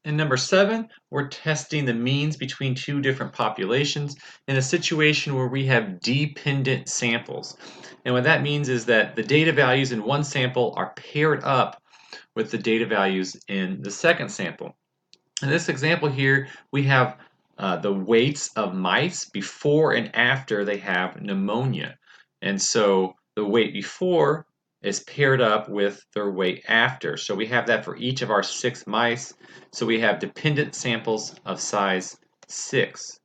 In number 7, we're testing the means between two different populations in a situation where we have dependent samples. And what that means is that the data values in one sample are paired up with the data values in the second sample. In this example here, we have the weights of mice before and after they have pneumonia. And so the weight before is paired up with their weight after. So we have that for each of our 6 mice. So we have dependent samples of size 6.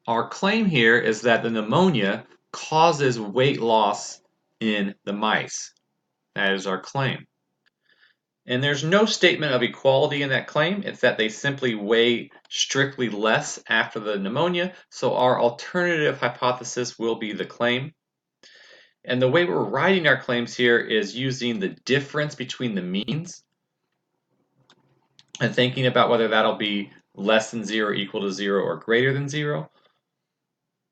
Our claim here is that the pneumonia causes weight loss in the mice. That is our claim. And there's no statement of equality in that claim. It's that they simply weigh strictly less after the pneumonia. So our alternative hypothesis will be the claim. And the way we're writing our claims here is using the difference between the means and thinking about whether that'll be less than 0, equal to 0, or greater than 0.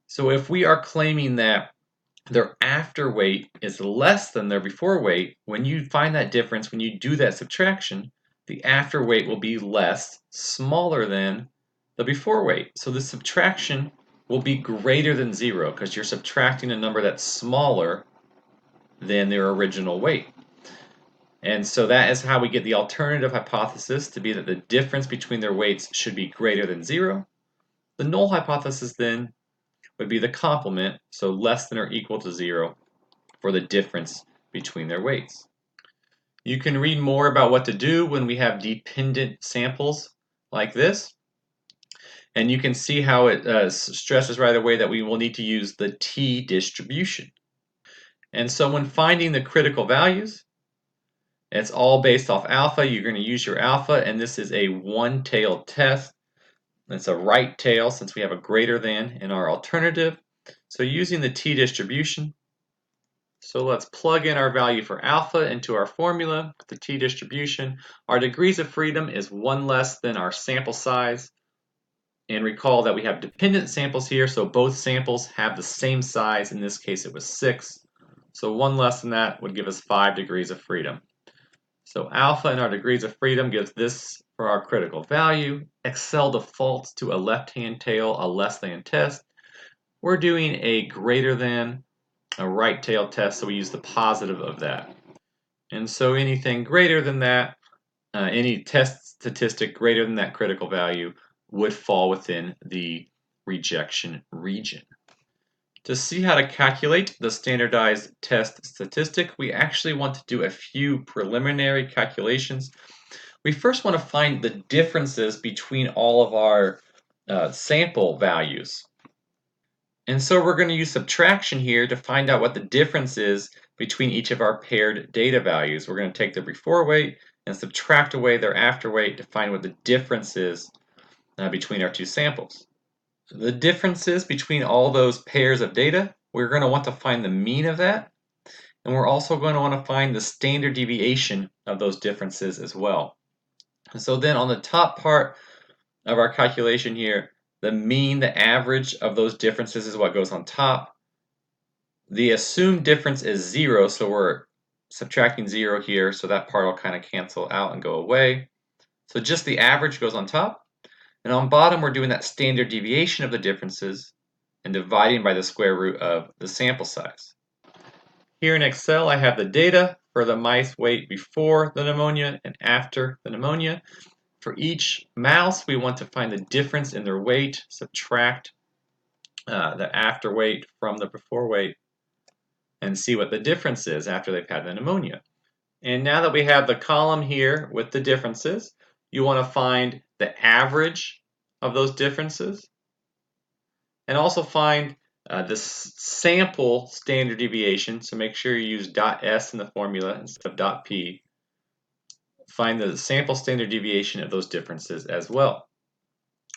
So if we are claiming that their after weight is less than their before weight, when you find that difference, when you do that subtraction, the after weight will be less, smaller than the before weight. So the subtraction will be greater than 0 because you're subtracting a number that's smaller than their original weight. And so that is how we get the alternative hypothesis to be that the difference between their weights should be greater than 0. The null hypothesis then would be the complement, so less than or equal to 0 for the difference between their weights. You can read more about what to do when we have dependent samples like this. And you can see how it stresses right away that we will need to use the t-distribution. And so when finding the critical values, it's all based off alpha. You're going to use your alpha, and this is a one-tailed test. It's a right tail since we have a greater than in our alternative. So using the t-distribution, so let's plug in our value for alpha into our formula, the t-distribution. Our degrees of freedom is 1 less than our sample size. And recall that we have dependent samples here, so both samples have the same size. In this case, it was 6. So 1 less than that would give us 5 degrees of freedom. So alpha in our degrees of freedom gives this for our critical value. Excel defaults to a left-hand tail, a less than test. We're doing a greater than, a right tail test, so we use the positive of that. And so anything greater than that, any test statistic greater than that critical value would fall within the rejection region. To see how to calculate the standardized test statistic, we actually want to do a few preliminary calculations. We first want to find the differences between all of our sample values. And so we're going to use subtraction here to find out what the difference is between each of our paired data values. We're going to take their before weight and subtract away their after weight to find what the difference is between our two samples. The differences between all those pairs of data, we're going to want to find the mean of that, and we're also going to want to find the standard deviation of those differences as well. And so then on the top part of our calculation here, the mean, the average of those differences is what goes on top. The assumed difference is 0, so we're subtracting 0 here, so that part will kind of cancel out and go away. So just the average goes on top. And on bottom, we're doing that standard deviation of the differences and dividing by the square root of the sample size. Here in Excel, I have the data for the mice weight before the pneumonia and after the pneumonia. For each mouse, we want to find the difference in their weight, subtract the after weight from the before weight, and see what the difference is after they've had the pneumonia. And now that we have the column here with the differences, you want to find the average of those differences and also find the sample standard deviation. So make sure you use .s in the formula instead of .p. Find the sample standard deviation of those differences as well.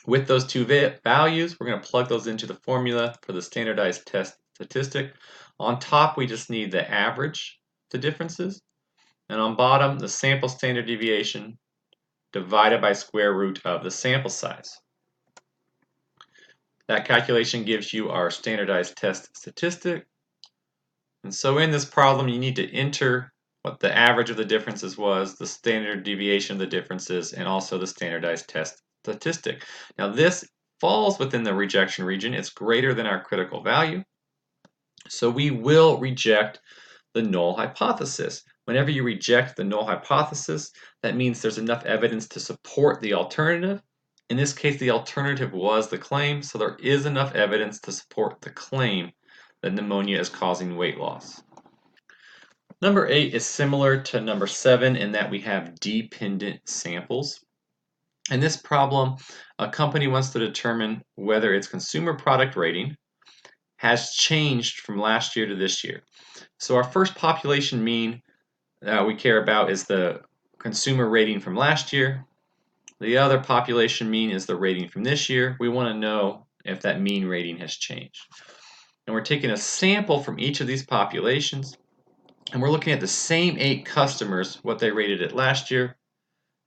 With those two values, we're going to plug those into the formula for the standardized test statistic. On top, we just need the average of the differences. And on bottom, the sample standard deviation divided by square root of the sample size. That calculation gives you our standardized test statistic. And so in this problem, you need to enter what the average of the differences was, the standard deviation of the differences, and also the standardized test statistic. Now this falls within the rejection region. It's greater than our critical value. So we will reject the null hypothesis. Whenever you reject the null hypothesis, that means there's enough evidence to support the alternative. In this case, the alternative was the claim, so there is enough evidence to support the claim that pneumonia is causing weight loss. Number 8 is similar to number 7 in that we have dependent samples. In this problem, a company wants to determine whether its consumer product rating has changed from last year to this year. So our first population mean that we care about is the consumer rating from last year. The other population mean is the rating from this year. We want to know if that mean rating has changed. And we're taking a sample from each of these populations, and we're looking at the same 8 customers, what they rated it last year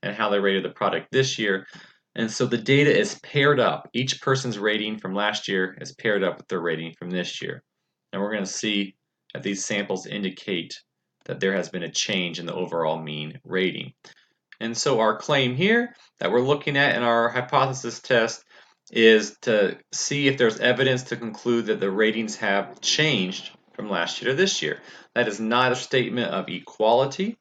and how they rated the product this year. And so the data is paired up. Each person's rating from last year is paired up with their rating from this year. And we're going to see that these samples indicate that there has been a change in the overall mean rating. And so our claim here that we're looking at in our hypothesis test is to see if there's evidence to conclude that the ratings have changed from last year to this year. That is not a statement of equality.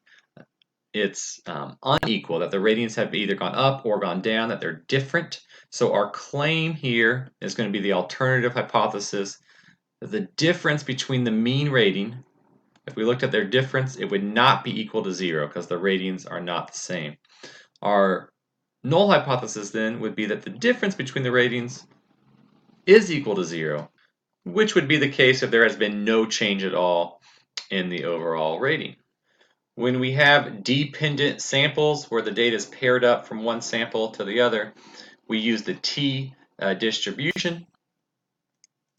It's unequal, that the ratings have either gone up or gone down, that they're different. So our claim here is going to be the alternative hypothesis, that the difference between the mean rating, if we looked at their difference, it would not be equal to 0 because the ratings are not the same. Our null hypothesis then would be that the difference between the ratings is equal to 0, which would be the case if there has been no change at all in the overall rating. When we have dependent samples where the data is paired up from one sample to the other, we use the t distribution.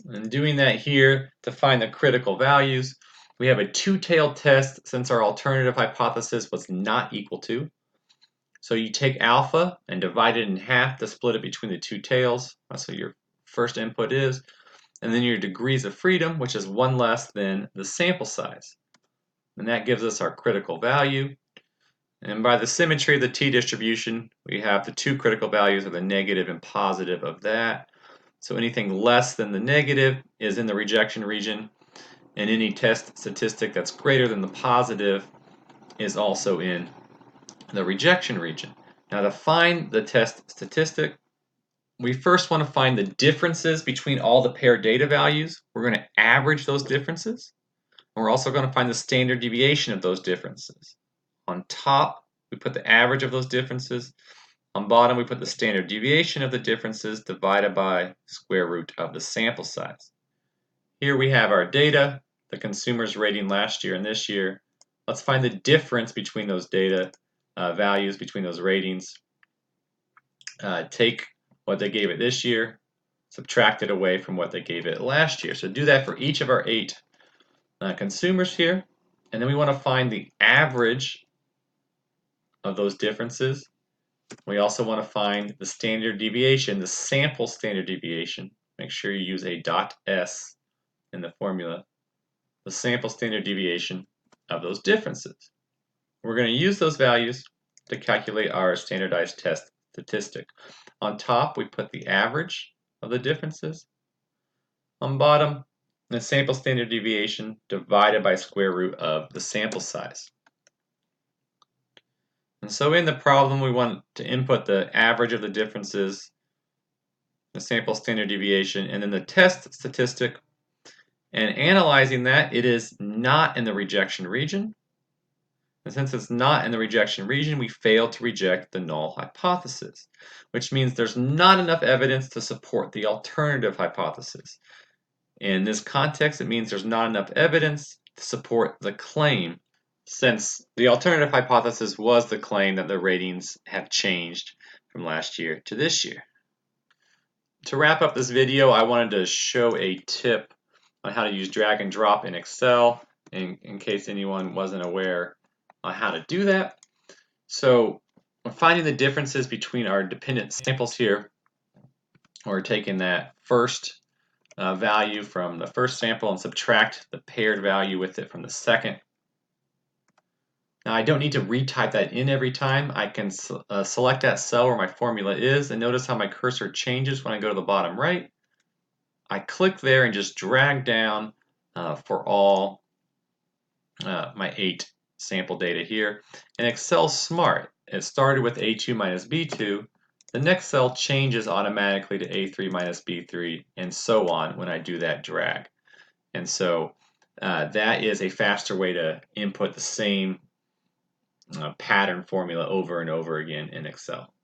And doing that here to find the critical values, we have a two-tailed test since our alternative hypothesis was not equal to. So you take alpha and divide it in half to split it between the two tails. That's what your first input is. And then your degrees of freedom, which is one less than the sample size. And that gives us our critical value. And by the symmetry of the t-distribution, we have the two critical values are the negative and positive of that. So anything less than the negative is in the rejection region, and any test statistic that's greater than the positive is also in the rejection region. Now to find the test statistic, we first want to find the differences between all the paired data values. We're going to average those differences. And we're also going to find the standard deviation of those differences. On top, we put the average of those differences. On bottom, we put the standard deviation of the differences divided by square root of the sample size. Here we have our data, the consumer's rating last year and this year. Let's find the difference between those data values, between those ratings. Take what they gave it this year, subtract it away from what they gave it last year. So do that for each of our 8 consumers here, and then we want to find the average of those differences. We also want to find the standard deviation, the sample standard deviation. Make sure you use a .s in the formula, the sample standard deviation of those differences. We're going to use those values to calculate our standardized test statistic. On top, we put the average of the differences. On bottom, the sample standard deviation divided by square root of the sample size. And so in the problem, we want to input the average of the differences, the sample standard deviation, and then the test statistic. And analyzing that, it is not in the rejection region. And since it's not in the rejection region, we fail to reject the null hypothesis, which means there's not enough evidence to support the alternative hypothesis. In this context, it means there's not enough evidence to support the claim, since the alternative hypothesis was the claim that the ratings have changed from last year to this year. To wrap up this video, I wanted to show a tip on how to use drag and drop in Excel, in case anyone wasn't aware on how to do that. So we're finding the differences between our dependent samples here. We're taking that first value from the first sample and subtract the paired value with it from the second. Now I don't need to retype that in every time. I can select that cell where my formula is, and notice how my cursor changes when I go to the bottom right. I click there and just drag down for all my 8 sample data here. And Excel's smart. It started with A2 minus B2. The next cell changes automatically to A3 minus B3, and so on when I do that drag. And so that is a faster way to input the same pattern formula over and over again in Excel.